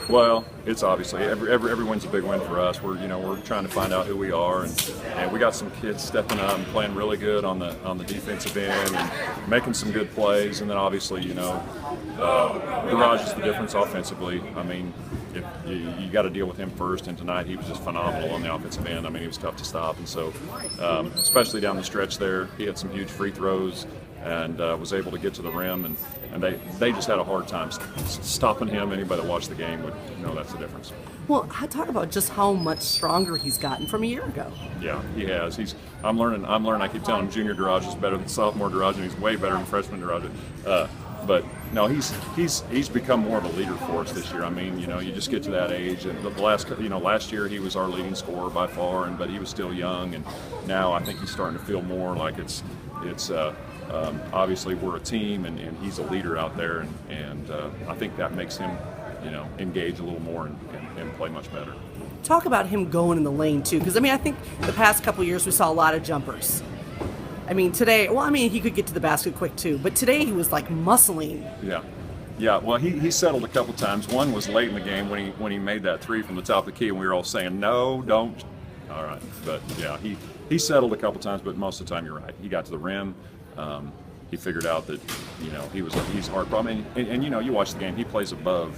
Well, it's obviously every win's a big win for us. We're trying to find out who we are, and we got some kids stepping up and playing really good on the defensive end and making some good plays. And then obviously, Garage is the difference offensively. I mean, if you got to deal with him first, and tonight he was just phenomenal on the offensive end. I mean, he was tough to stop, and so especially down the stretch there, he had some huge free throws and was able to get to the rim, and they just had a hard time stopping him. Anybody that watched the game would know that's the difference. Well, talk about just how much stronger he's gotten from a year ago. Yeah, he has. I'm learning. I keep telling him junior Garage is better than sophomore Garage, and he's way better than freshman Garage. But no, he's become more of a leader for us this year. I mean, you just get to that age, and last year he was our leading scorer by far, but he was still young, and now I think he's starting to feel more like it's. Obviously, we're a team, and he's a leader out there, and I think that makes him, engage a little more and play much better. Talk about him going in the lane too, because I think the past couple of years we saw a lot of jumpers. I mean, today, he could get to the basket quick too, but today he was like muscling. Yeah. Well, he settled a couple times. One was late in the game when he made that three from the top of the key, and we were all saying, "No, don't." All right, but yeah, he settled a couple times, but most of the time you're right. He got to the rim. He figured out that he's hard problem, and you watch the game. He plays above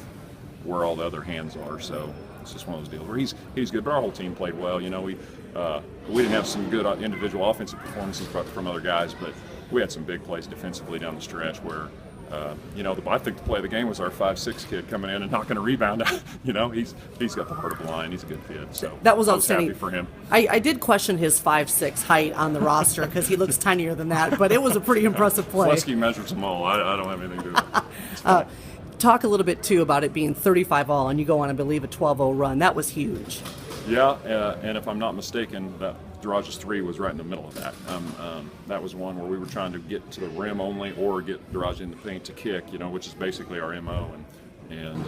where all the other hands are, so it's just one of those deals where he's good. But our whole team played well. We didn't have some good individual offensive performances from other guys, but we had some big plays defensively down the stretch where. I think the play of the game was our 5'6" kid coming in and knocking a rebound out. He's got the heart of a lion. He's a good kid. So that was I outstanding. Happy for him. I did question his 5'6" height on the roster because he looks tinier than that, but it was a pretty impressive play. Flesky measures them all. I don't have anything to do with that. Talk a little bit too about it being 35 all, and you go on, I believe, a 12-0 run. That was huge. Yeah, and if I'm not mistaken, that Garage's three was right in the middle of that. That was one where we were trying to get to the rim only or get Garage in the paint to kick, which is basically our MO. And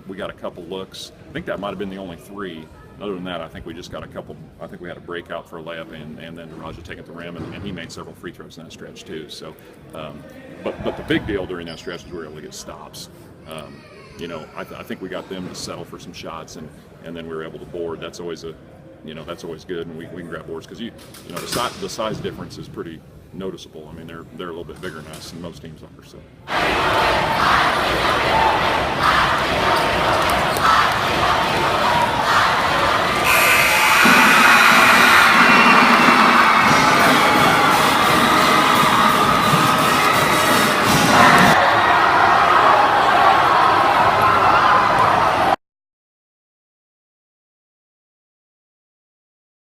we got a couple looks. I think that might have been the only three. Other than that, I think we just got a couple. I think we had a breakout for a layup, and then Garage had taken the rim, and he made several free throws in that stretch too. So, but the big deal during that stretch was we were able to get stops. I think we got them to settle for some shots, and then we were able to board. That's always that's always good, and we can grab boards because the size difference is pretty noticeable. I mean, they're a little bit bigger than us, and most teams are. So.